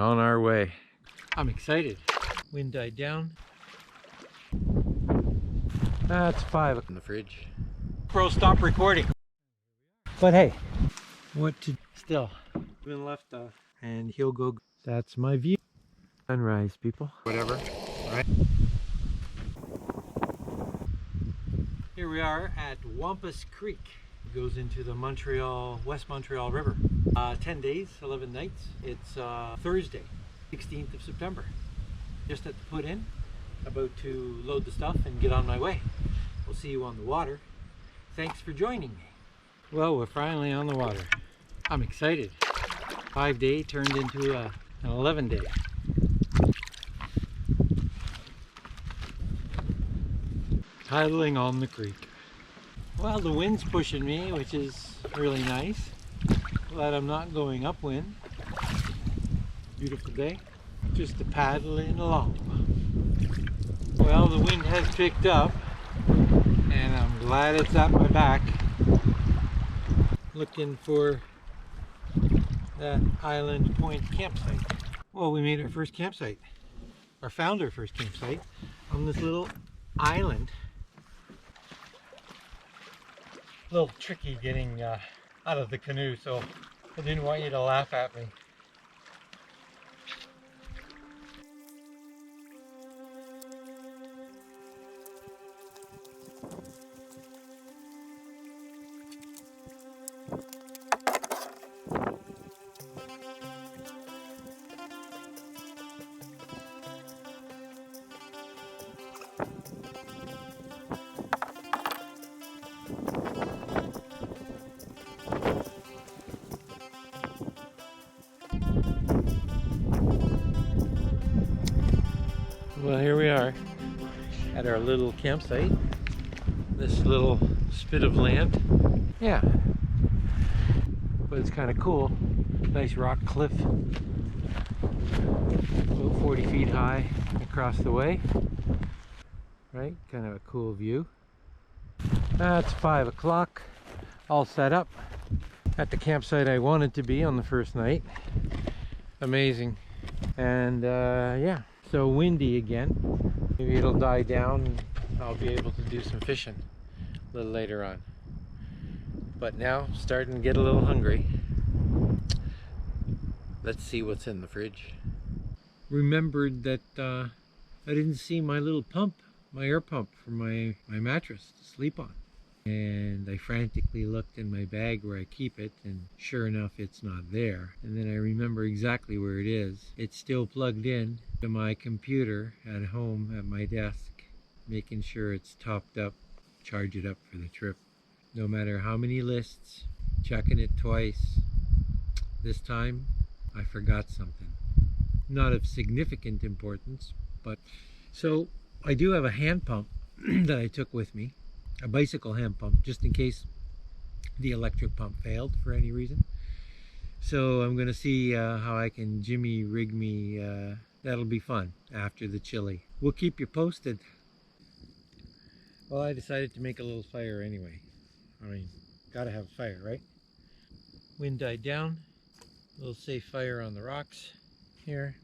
On our way. I'm excited. Wind died down. That's 5 in the fridge. Pro, stop recording. But hey, what to still been left and he'll go. That's my view. Sunrise, people. Whatever. Right. Here we are at Wampus Creek. It goes into the West Montreal River. 10 days, 11 nights. It's Thursday, 16th of September. Just at the put in, about to load the stuff and get on my way. We'll see you on the water. Thanks for joining me. Well, we're finally on the water. I'm excited. 5-day turned into an 11-day. Paddling on the creek. Well, the wind's pushing me, which is really nice. Glad I'm not going upwind. Beautiful day. Just paddling along. Well, the wind has picked up, and I'm glad it's at my back. Looking for that Island Point campsite. Well, we made our first campsite. Or found our first campsite on this little island. A little tricky getting out of the canoe, so I didn't want you to laugh at me. Well, here we are at our little campsite. This little spit of land. Yeah, but it's kind of cool. Nice rock cliff, about 40 feet high across the way. Right, kind of a cool view. It's 5 o'clock, all set up at the campsite I wanted to be on the first night. Amazing. And yeah, so windy again. Maybe it'll die down and I'll be able to do some fishing a little later on. But now, starting to get a little hungry. Let's see what's in the fridge. Remembered that I didn't see my little pump, my air pump for my mattress to sleep on. And I frantically looked in my bag where I keep it, and sure enough it's not there. And then I remember exactly where it is. It's still plugged in to my computer at home at my desk, making sure it's topped up, charge it up for the trip. No matter how many lists, checking it twice. This time I forgot something. Not of significant importance, but so I do have a hand pump that I took with me. A bicycle hand pump, just in case the electric pump failed for any reason. So I'm gonna see how I can jimmy rig me. That'll be fun after the chili. We'll keep you posted. Well, I decided to make a little fire anyway. I mean, gotta have a fire, right? Wind died down. A little safe fire on the rocks here.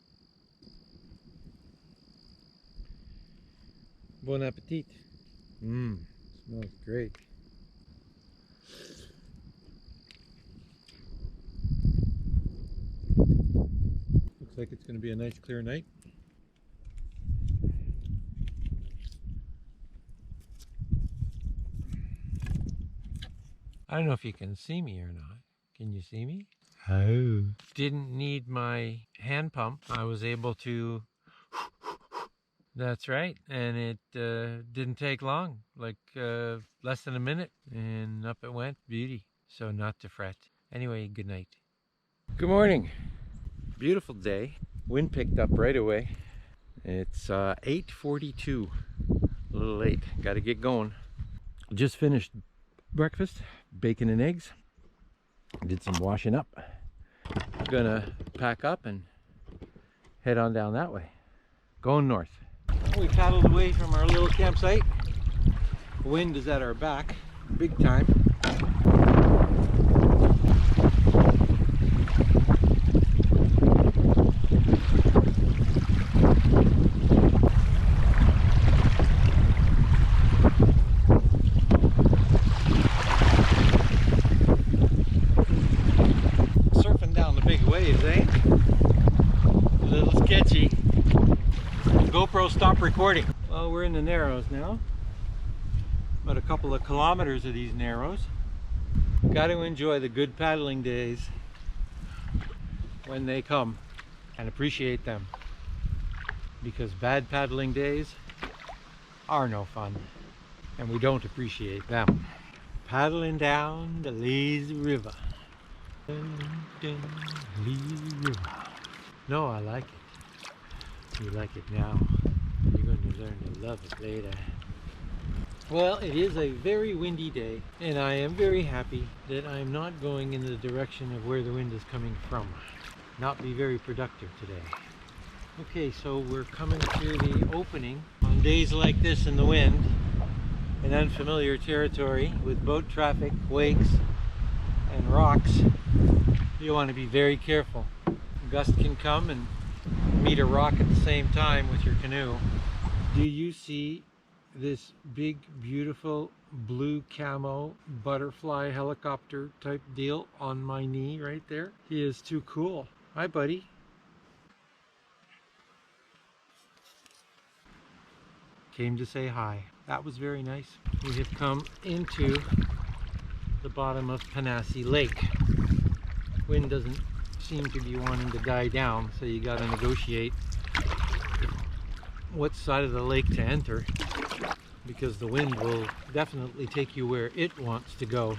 Bon appetit. Smells great. Looks like it's going to be a nice clear night. I don't know if you can see me or not. Can you see me? Oh. Didn't need my hand pump. I was able to... That's right, and it didn't take long, like less than a minute, and up it went. Beauty. So not to fret. Anyway, good night. Good morning. Beautiful day. Wind picked up right away. It's 8:42. A little late. Got to get going. Just finished breakfast, bacon and eggs. Did some washing up. Gonna pack up and head on down that way. Going north. We paddled away from our little campsite. The wind is at our back, big time. A little sketchy. GoPro stopped recording. Well, we're in the Narrows now. About a couple of kilometers of these Narrows. Got to enjoy the good paddling days when they come and appreciate them, because bad paddling days are no fun and we don't appreciate them. Paddling down the lazy river. Lazy river. No, I like it. You like it now. You're going to learn to love it later. Well, it is a very windy day, and I am very happy that I'm not going in the direction of where the wind is coming from. Not be very productive today. Okay, so we're coming to the opening. On days like this in the wind, in unfamiliar territory with boat traffic, wakes, and rocks, you want to be very careful. A gust can come and meet a rock at the same time with your canoe. Do you see this big, beautiful blue camo butterfly helicopter type deal on my knee right there? He is too cool. Hi, buddy. Came to say hi. That was very nice. We have come into the bottom of Panassi Lake. Wind doesn't seem to be wanting to die down, so you got to negotiate what side of the lake to enter, because the wind will definitely take you where it wants to go.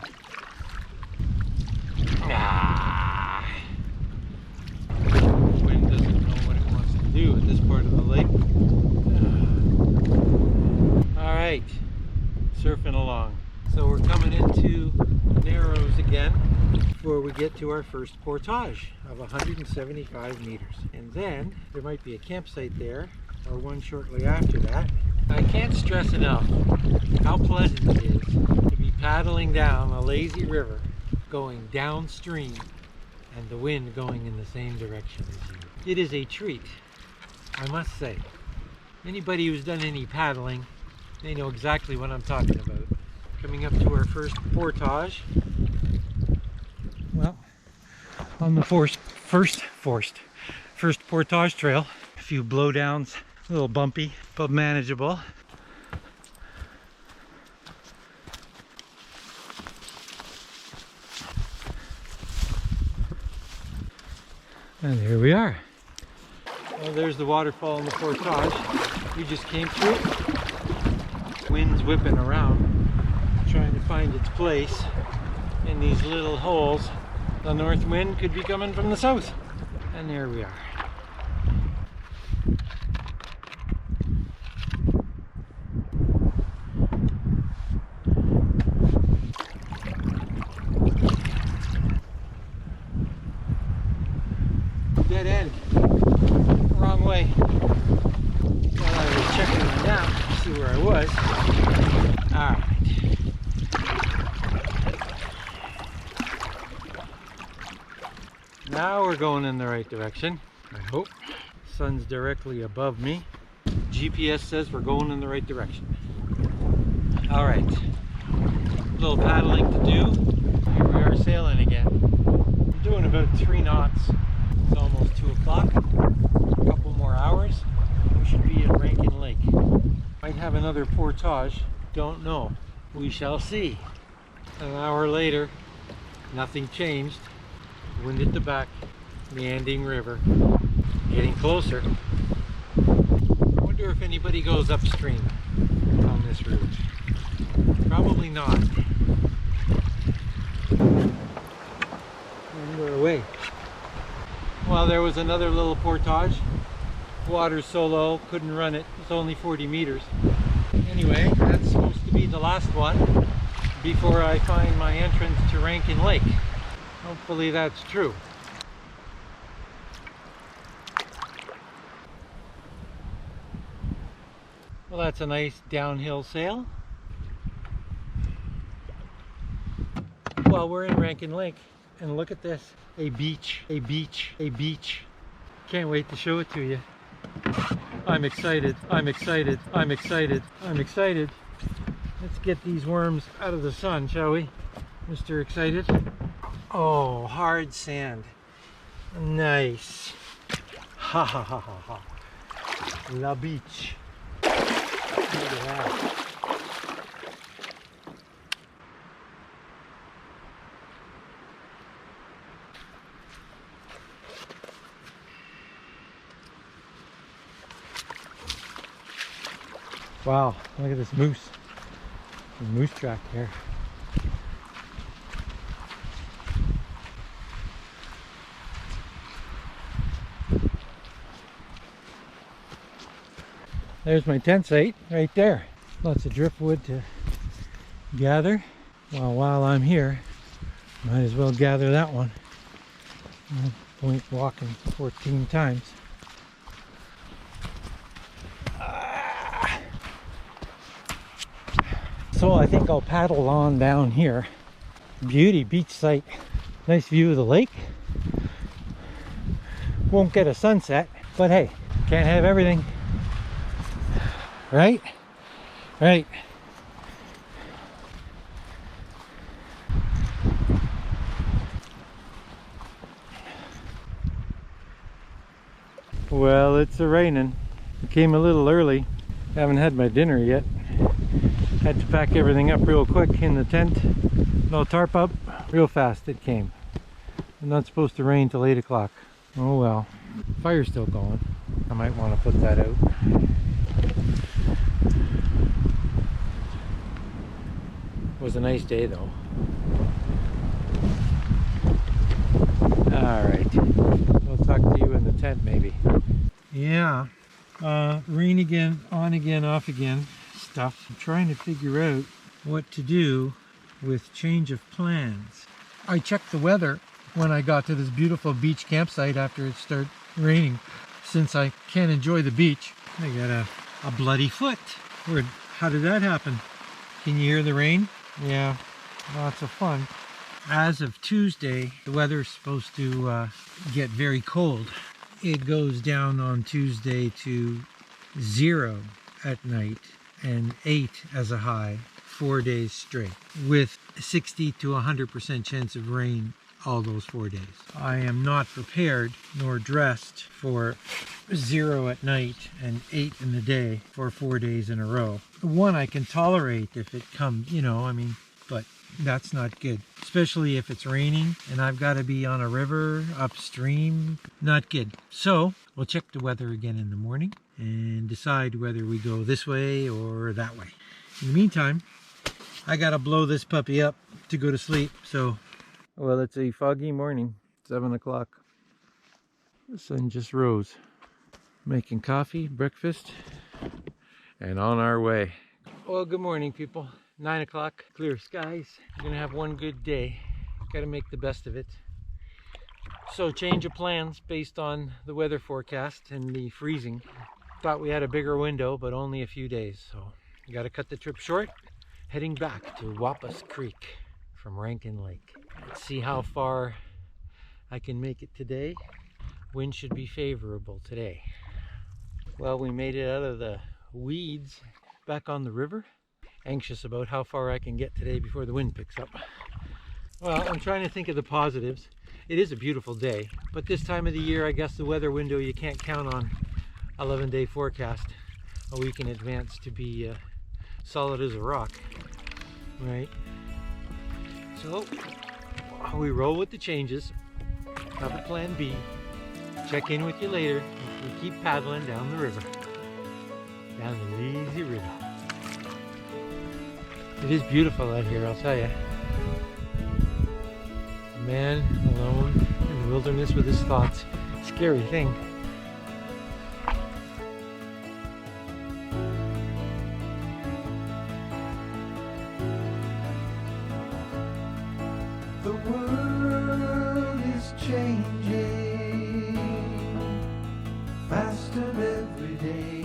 The wind doesn't know what it wants to do at this part of the lake. Alright, surfing along. So we're coming into Narrows again before we get to our first portage of 175 meters. And then there might be a campsite there, or one shortly after that. I can't stress enough how pleasant it is to be paddling down a lazy river, going downstream, and the wind going in the same direction as you. It is a treat, I must say. Anybody who's done any paddling, they know exactly what I'm talking about. Coming up to our first portage. Well, on the first portage trail, a few blowdowns, a little bumpy, but manageable. And here we are. Well, there's the waterfall in the portage we just came through. Wind's whipping around, trying to find its place in these little holes. The north wind could be coming from the south. And there we are. Dead end. Wrong way. While I was checking my map to see where I was. Alright. Now we're going in the right direction, I hope. Sun's directly above me. GPS says we're going in the right direction. Alright. A little paddling to do. Here we are sailing again. I'm doing about 3 knots. It's almost 2 o'clock. A couple more hours. We should be at Rankin Lake. Might have another portage. Don't know. We shall see. An hour later, nothing changed. Wind at the back, meandering river, getting closer. I wonder if anybody goes upstream on this route. Probably not. And we're away. Well, there was another little portage. Water's so low, couldn't run it. It's only 40 meters. Anyway, that's supposed to be the last one before I find my entrance to Rankin Lake. Hopefully that's true. Well, that's a nice downhill sail. Well, we're in Rankin Lake, and look at this. A beach, a beach, a beach. Can't wait to show it to you. I'm excited, I'm excited, I'm excited, I'm excited. Let's get these worms out of the sun, shall we? Mr. Excited. Oh, hard sand. Nice. Ha ha ha ha ha. La beach. Look at that. Wow, look at this moose. The moose track here. There's my tent site right there. Lots of driftwood to gather. Well, while I'm here, might as well gather that one. No point walking 14 times. So I think I'll paddle on down here. Beauty beach site. Nice view of the lake. Won't get a sunset, but hey, can't have everything. Right? Right. Well, it's raining. It came a little early. Haven't had my dinner yet. Had to pack everything up real quick in the tent. No tarp up. Real fast it came. It's not supposed to rain till 8 o'clock. Oh well. Fire's still going. I might want to put that out. It was a nice day though. Alright. We'll talk to you in the tent maybe. Yeah. Rain again, on again, off again stuff. I'm trying to figure out what to do with change of plans. I checked the weather when I got to this beautiful beach campsite after it started raining. Since I can't enjoy the beach, I got a bloody foot. Weird. How did that happen? Can you hear the rain? Yeah, lots of fun. As of Tuesday, the weather's supposed to get very cold. It goes down on Tuesday to 0 at night and 8 as a high, 4 days straight, with 60 to 100% chance of rain all those 4 days. I am not prepared nor dressed for 0 at night and 8 in the day for 4 days in a row. One I can tolerate if it comes, you know, I mean, but that's not good. Especially if it's raining and I've got to be on a river upstream. Not good. So we'll check the weather again in the morning and decide whether we go this way or that way. In the meantime, I got to blow this puppy up to go to sleep. So, well, it's a foggy morning, 7 o'clock. The sun just rose. Making coffee, breakfast, and on our way. Well, good morning, people. 9 o'clock, clear skies. We're gonna have one good day. Gotta make the best of it. So change of plans based on the weather forecast and the freezing. Thought we had a bigger window, but only a few days. So gotta cut the trip short. Heading back to Wabakimi Creek from Rankin Lake. Let's see how far I can make it today. Wind should be favorable today. Well, we made it out of the weeds back on the river. Anxious about how far I can get today before the wind picks up. Well, I'm trying to think of the positives. It is a beautiful day, but this time of the year, I guess the weather window, you can't count on 11-day forecast a week in advance to be solid as a rock, right? So we roll with the changes, have a plan B, check in with you later if we keep paddling down the river, down the lazy river. It is beautiful out here, I'll tell you. A man alone in the wilderness with his thoughts. Scary thing. The world is changing faster every day.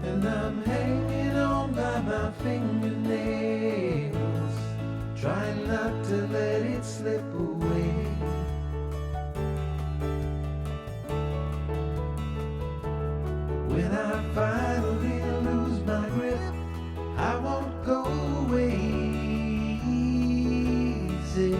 And I'm hanging on by my fingernails, trying not to let it slip away. When I finally lose my grip, I won't go away easy.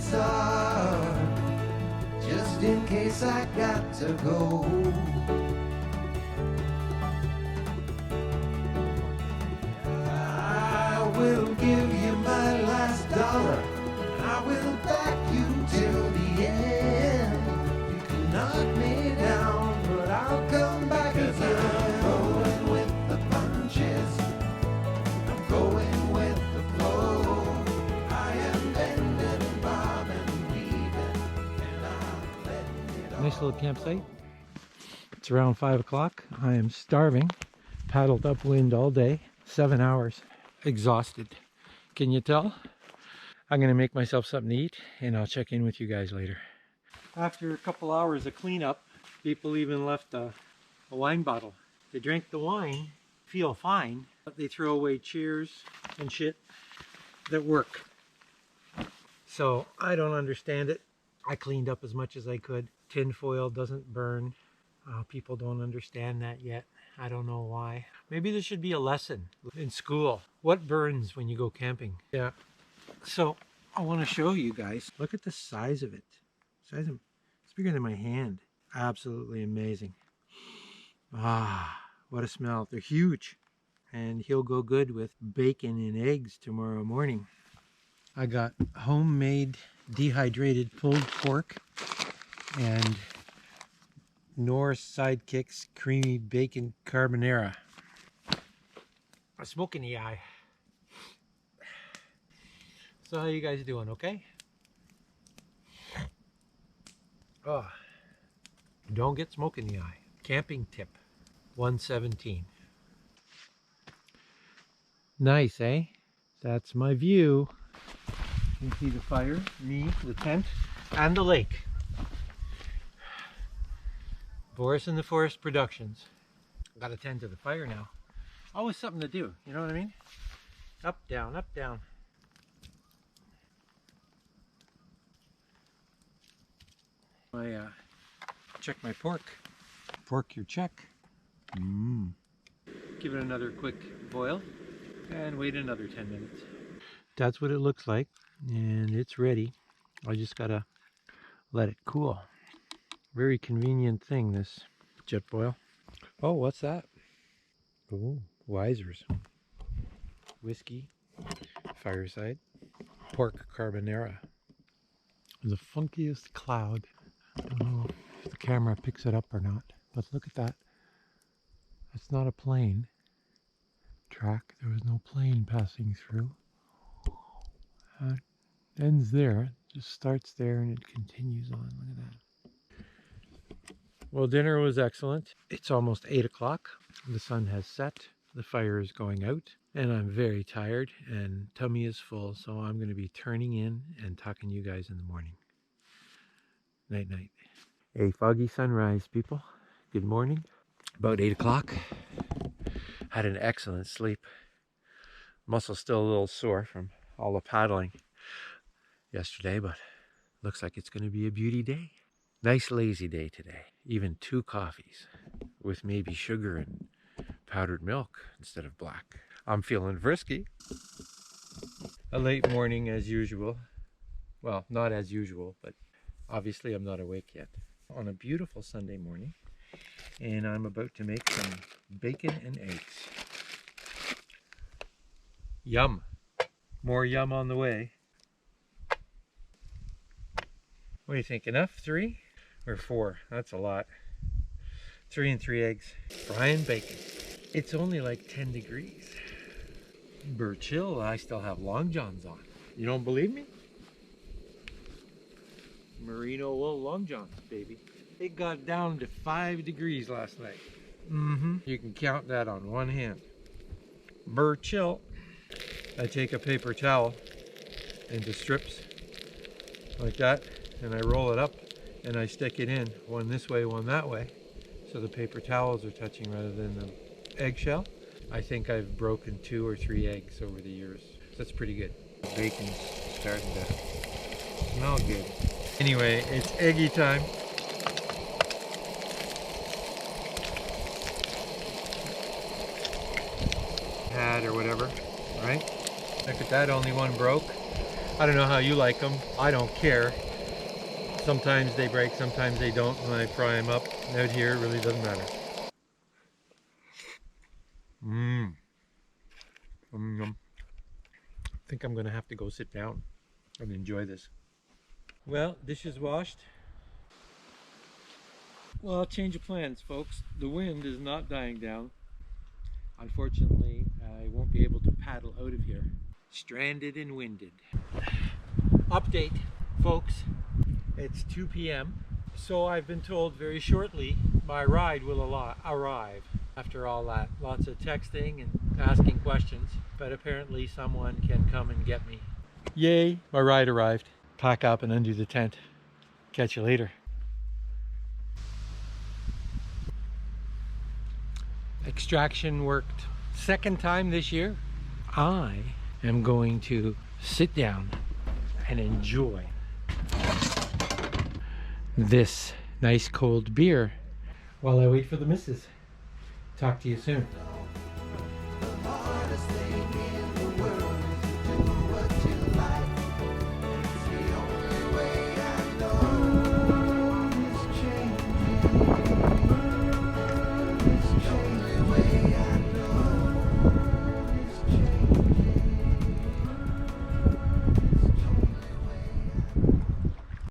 lights are, just in case I got to go. I will give you my last dollar, and I will back you till the end. You can knock me down, but I'll come back again. 'Cause I'm going with the punches, I'm going with the flow. I am bending, bobbing, weaving, and I'm letting it all. Nice little campsite. It's around 5 o'clock. I am starving. Paddled upwind all day, 7 hours. Exhausted. Can you tell? I'm going to make myself something to eat and I'll check in with you guys later. After a couple hours of cleanup, people even left a wine bottle. They drank the wine, feel fine, but they throw away chairs and shit that work. So I don't understand it. I cleaned up as much as I could. Tin foil doesn't burn. People don't understand that yet. I don't know why. Maybe there should be a lesson in school. What burns when you go camping? Yeah. So I want to show you guys. Look at the size of it. It's bigger than my hand. Absolutely amazing. Ah, what a smell. They're huge. And he'll go good with bacon and eggs tomorrow morning. I got homemade dehydrated pulled pork and Norse Sidekicks creamy bacon carbonara. A smoke in the eye. So how you guys doing? Okay? Oh, don't get smoke in the eye. Camping tip 117. Nice, eh? That's my view. You can see the fire, me, the tent, and the lake. Borysintheforest Productions. Got to tend to the fire now. Always something to do, you know what I mean? Up, down, up, down. I check my pork. Pork your check. Give it another quick boil and wait another 10 minutes. That's what it looks like, and it's ready. I just gotta let it cool. Very convenient thing, this jet boil. Oh, what's that? Oh, Wisers. Whiskey, fireside, pork carbonara. The funkiest cloud. I don't know if the camera picks it up or not, but look at that. That's not a plane track. There was no plane passing through. Ends there. It just starts there and it continues on. Look at that. Well, dinner was excellent. It's almost 8 o'clock. The sun has set. The fire is going out. And I'm very tired and tummy is full. So I'm going to be turning in and talking to you guys in the morning. Night, night. A foggy sunrise, people. Good morning. About 8 o'clock. Had an excellent sleep. Muscle's still a little sore from all the paddling yesterday, but looks like it's going to be a beauty day. Nice lazy day today. Even 2 coffees with maybe sugar and powdered milk instead of black. I'm feeling frisky. A late morning as usual. Well, not as usual, but obviously I'm not awake yet. On a beautiful Sunday morning, and I'm about to make some bacon and eggs. Yum. More yum on the way. What do you think? Enough? 3 or 4? That's a lot. 3 and 3 eggs. Frying bacon. It's only like 10 degrees. Chill, I still have long johns on. You don't believe me? Merino wool long johns, baby. It got down to 5 degrees last night. You can count that on one hand. Chill. I take a paper towel into strips like that, and I roll it up and I stick it in, one this way, one that way, so the paper towels are touching rather than the eggshell. I think I've broken 2 or 3 eggs over the years. That's pretty good. Bacon's starting to smell good. Anyway, it's eggy time. Had or whatever, right? Look at that, only one broke. I don't know how you like them. I don't care. Sometimes they break, sometimes they don't. When I fry them up out here, it really doesn't matter. I think I'm gonna have to go sit down and enjoy this. Well, dishes washed. Well, change of plans, folks. The wind is not dying down. Unfortunately, I won't be able to paddle out of here. Stranded and winded. Update, folks. It's 2 p.m. So I've been told very shortly my ride will arrive. After all that, lots of texting and asking questions, but apparently someone can come and get me. Yay, my ride arrived. Pack up and undo the tent. Catch you later. Extraction worked second time this year. I am going to sit down and enjoy this nice cold beer while I wait for the missus. Talk to you soon.